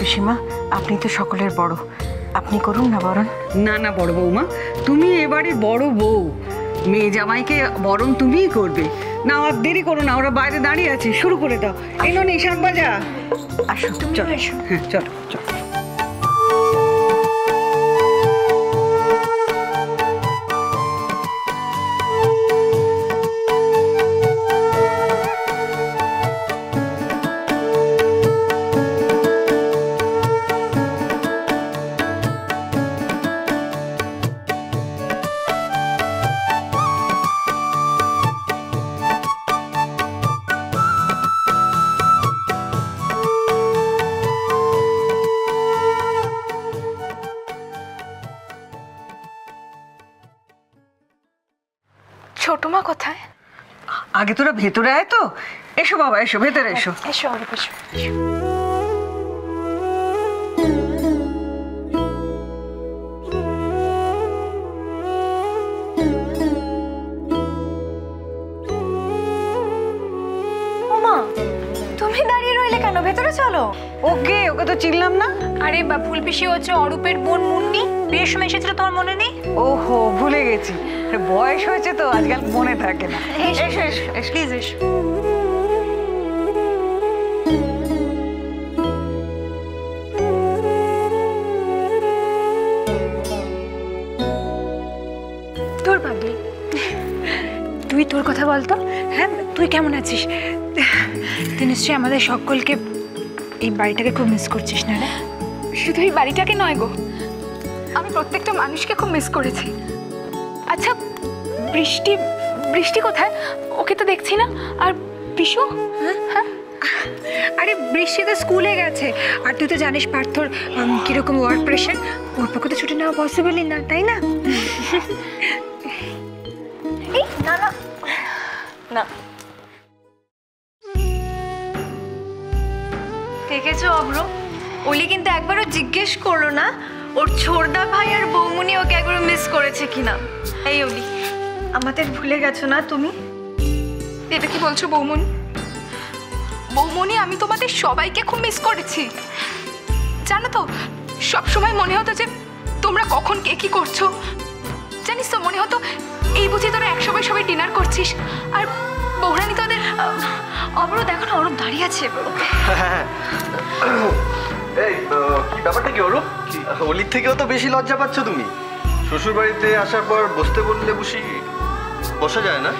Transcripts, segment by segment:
পিসিমা, আপনি তো সকলের বড়, আপনি করুন না বরণ। না না বড় বৌমা, তুমি এবারে বড় বউ, মেয়ে জামাইকে বরণ তুমিই করবে। না আর দেরি করো না, ওরা বাইরে দাঁড়িয়ে আছে, শুরু করে দাও। এই নো নেই শাক ভাজা। আসো তুমি, এসো। হ্যাঁ চলো চলো। ছোট মা কোথায়? আগে তোরা ভেতরে আয় তো। এসো বাবা, এসো ভেতরে এসো। এসো অরূপ, এসো। ওমা, তুমি দাঁড়িয়ে রইলে কেন? ভেতরে চলো। ওকে তো চিনলাম না। আরে ফুল পিসি হচ্ছে অরূপের বোন মুন্নি, বিয়ের সময় এসেছিল, তোমার মনে নেই? ওহো, ভুলে গেছি, বয়স হয়েছে তো আজকাল মনে থাকে না। এসো এসো এসো, প্লিজ এসো। তোর ভাবি, তুই তোর কথা বলতো। হ্যাঁ, তুই কেমন আছিস? তুই নিশ্চয়ই আমাদের সকলকে, এই বাড়িটাকে খুব মিস করছিস না রে? শুধু এই বাড়িটাকে নয় গো, আমি প্রত্যেকটা মানুষকে খুব মিস করেছি। আচ্ছা, বৃষ্টি বৃষ্টি কোথায়? ওকে তো দেখছি না। আর পিসু? হ্যাঁ, আরে বৃষ্টি তো স্কুলে গেছে। আর তুই তো জানিস পার্থর কিরকম ওয়ার্ক প্রেশার, ওর পক্ষে তো ছুটি নেওয়া পসিবলই না, তাই না? এই না না না, দেখেছো অব্র, ওলি কিন্তু একবারও জিজ্ঞেস করলো না ওর ছোড়দা ভাই আর বৌমনি ওকে একবার মিস করেছে কিনা। এই ওলি, আমাদের ভুলে গেছো না তুমি? এটা কি বলছো বৌমনি? বৌমনি, আমি তোমাদের সবাইকে খুব মিস করেছি জানো তো। সবসময় মনে হতো যে তোমরা কখন কে কি করছো। জানিস তো, মনে হতো এই বুঝি তোরা একসময় সবাই ডিনার করছিস আর বৌরানি তোদের। অব্র দেখো না, অরূপ দাঁড়িয়ে আছে। এই কি ব্যাপারটা কি অরূপ? অলির থেকেও তো বেশি লজ্জা পাচ্ছ তুমি। শ্বশুর বাড়িতে আসার পর বসতে বললে বসা যায় না?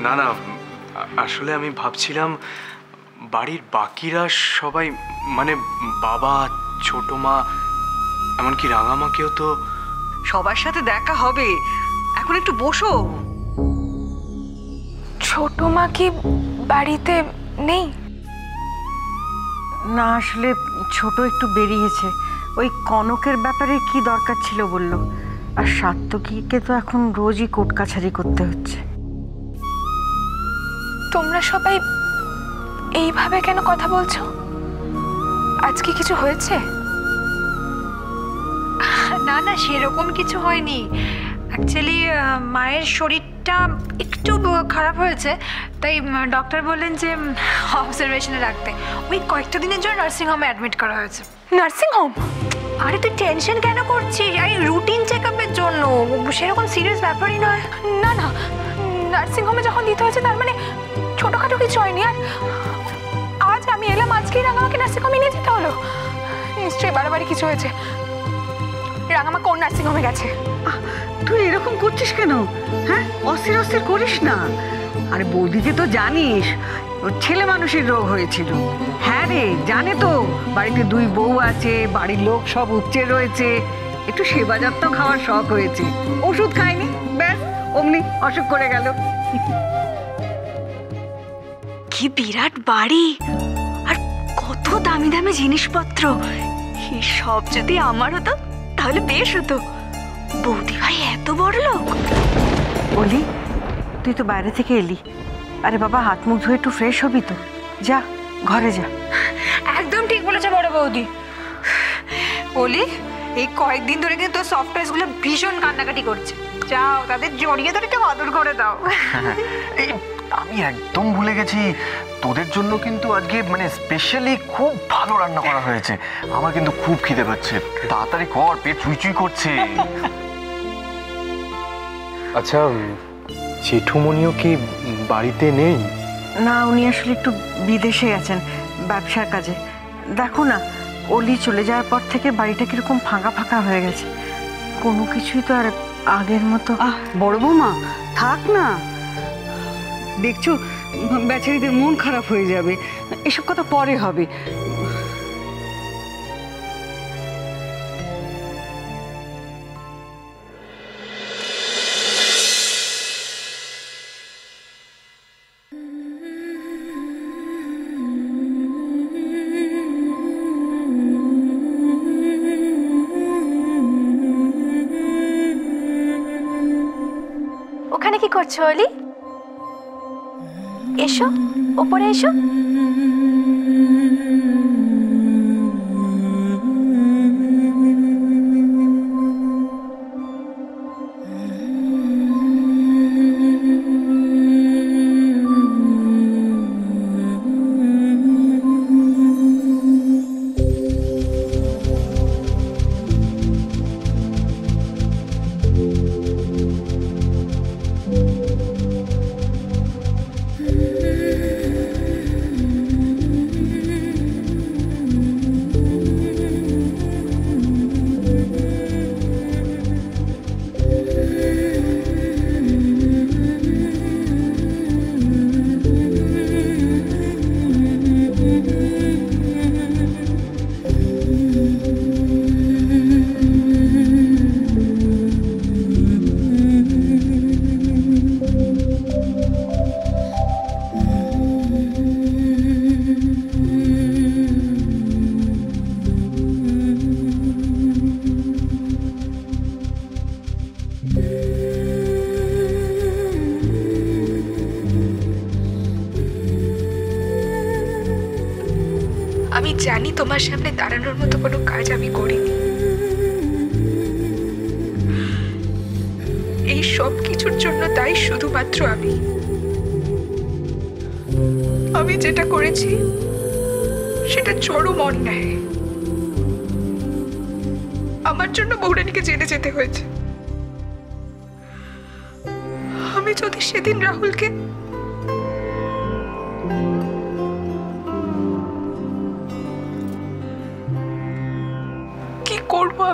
না না, আসলে আমি ভাবছিলাম বাড়ির বাকিরা সবাই, মানে বাবা, ছোট মা, এমনকি রাঙামাকেও তো। সবার সাথে দেখা হবে, এখন একটু বসো। ছোট মা কি বাড়িতে নেই? না, আসলে ছোট একটু বেরিয়েছে, ওই কনকের ব্যাপারে কি দরকার ছিল বলল। আর সাত্তকীকে তো এখন রোজই কোর্ট কাছারি করতে হচ্ছে। তোমরা সবাই এইভাবে কেন কথা বলছো? আজকে কিছু হয়েছে? না না, সেরকম কিছু হয়নি। অ্যাকচুয়ালি মায়ের শরীরটা একটু খারাপ হয়েছে, তাই ডক্টর বললেন যে অবজারভেশনে রাখতে। ওই কয়েকটা দিনের জন্য নার্সিংহোমে অ্যাডমিট করা হয়েছে। নার্সিংহোম? আরে তুই টেনশন কেন করছিস? এই রুটিন চেক আপের জন্য, সেরকম সিরিয়াস ব্যাপারই নয়। না না, নার্সিংহোমে যখন দিতে হয়েছে তার মানে ছোটখাটো কিছু হয়নি। আর আজ আমি এলাম, আজকেই রাঙামাকে নার্সিংহোমে নিয়ে যেতে হলো। নিশ্চয়ই বাড়াবাড়ি কিছু হয়েছে। রাঙামা কোন নার্সিংহোমে গেছে? তুই এরকম করছিস কেন? হ্যাঁ, অস্থির অস্থির করিস না। আরে বৌদিকে তো জানিস, ওর ছেলে মানুষের রোগ হয়েছিল। হ্যাঁ রে, জানে তো, বাড়িতে 2 বউ আছে, বাড়ির লোক সব উপচে রয়েছে, একটু সেবা যত্ন খাওয়ার শখ হয়েছে। ওষুধ খায়নি, ব্যাস অমনি অসুখ করে গেল। কি বিরাট বাড়ি, আর কত দামি দামি জিনিসপত্র। এই সব যদি আমার হতো তাহলে বেশ হতো। বৌদি ভাই এত বড় লোক। অলি, তুই তো বাইরে থেকে এলি, আরে বাবা হাত মুখ ধুয়ে একটু ফ্রেশ হবি তো, যা ঘরে যা। একদম ঠিক বলেছে বড় বৌদি। বলি এই কয়েকদিন ধরে কিন্তু তোর সফটওয়্যারগুলো ভীষণ কান্নাকাটি করছে। যাও তাদের জড়িয়ে ধরে একটু আদর করে দাও। এই আমি একদম ভুলে গেছি, তোদের জন্য কিন্তু আজকে মানে স্পেশালি খুব ভালো রান্না করা হয়েছে। আমার কিন্তু খুব খিদে পাচ্ছে, তাড়াতাড়ি কর, পেট চুই করছে। আচ্ছা, জেঠুমনিও কি বাড়িতে নেই? না, উনি আসলে একটু বিদেশে গেছেন ব্যবসার কাজে। দেখো না, অলি চলে যাওয়ার পর থেকে বাড়িটা কিরকম ফাঁকা ফাঁকা হয়ে গেছে, কোনো কিছুই তো আর আগের মতো। বড় বৌমা থাক না, দেখছো বেচারিদের মন খারাপ হয়ে যাবে, এসব কথা পরে হবে। ওখানে কি করছো অলি? এসো, ওপরে এসো। আমি জানি তোমার সামনে দাঁড়ানোর মতো কোনো কাজ আমি করিনি। এই সব কিছুর জন্য দায়ী শুধুমাত্র আমি যেটা করেছি সেটা চরম অন্যায়। আমার জন্য বৌরানীকে জেলে যেতে হয়েছে। আমি যদি সেদিন রাহুলকে করবো,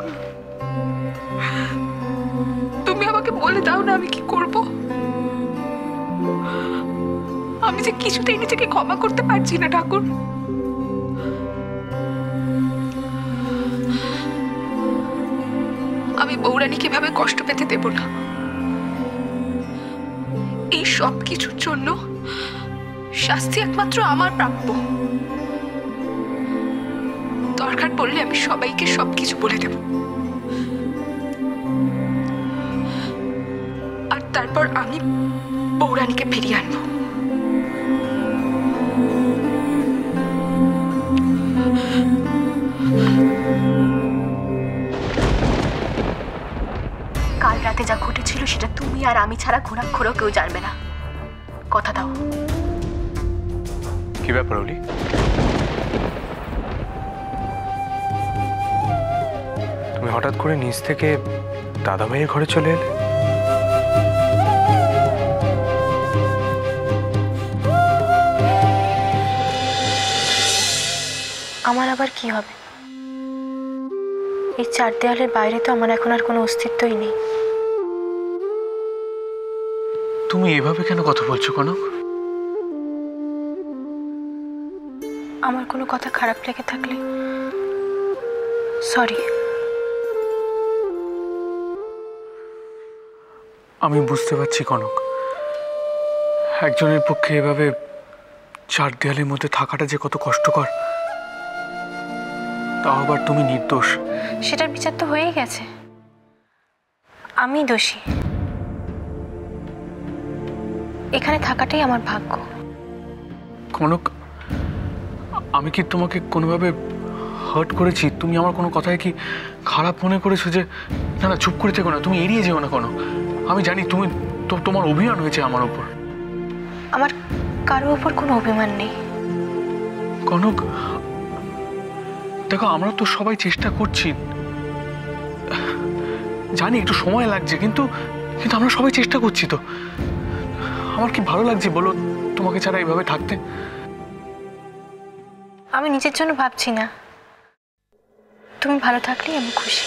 তুমি আমাকে বলে দাও না আমি কি করব। আমি যে কিছুতেই নিজেকে ক্ষমা করতে পারছি না ঠাকুর। আমি বৌরানীকে ভাবে কষ্ট পেতে দেব না। এই সব কিছুর জন্য শাস্তি একমাত্র আমার প্রাপ্য। দরকার পড়লে আমি সবাইকে সবকিছু বলে দেব, আর তারপর আমি বৌরানীকে ফিরিয়ে আনবো। কাল রাতে যা ঘটেছিল সেটা তুমি আর আমি ছাড়া ঘোরাক্ষরও কেউ জানবে না, কথা দাও। কি ব্যাপার অলি? তুমি হঠাৎ করে নিচ থেকে দাদা ভাইয়ের ঘরে চলে এলে? আমার আবার কি হবে? এই চার দেয়ালের বাইরে তো আমার এখন আর কোনো অস্তিত্বই নেই। তুমি এভাবে কেন কথা বলছো কনক? আমার কোনো কথা খারাপ লেগে থাকলে সরি। আমি বুঝতে পারছি কনক, একজনের পক্ষে এভাবে চার দেয়ালের মধ্যে থাকাটা যে কত কষ্টকর। তাও আবার তুমি নির্দোষ। সেটার বিচার তো হয়েই গেছে, আমি দোষী। এখানে থাকাটাই আমার ভাগ্য। কনক, আমি কি তোমাকে কোনোভাবে হার্ট করেছি, তুমি আমার কোনো কথায় কি খারাপ মনে করেছো? যে না না, চুপ করে থেকো না, তুমি এড়িয়ে যেও না কোনো। আমি জানি তুমি তোমার অভিমান হয়েছে আমার ওপর। আমার কারো ওপর কোনো অভিমান নেই। কনক, দেখো আমরা তো সবাই চেষ্টা করছি, জানি একটু সময় লাগছে, কিন্তু কিন্তু আমরা সবাই চেষ্টা করছি তো। আমার কি ভালো লাগছে বলো তোমাকে ছাড়া এইভাবে থাকতে? আমি নিজের জন্য ভাবছি না, তুমি ভালো থাকলেই আমি খুশি।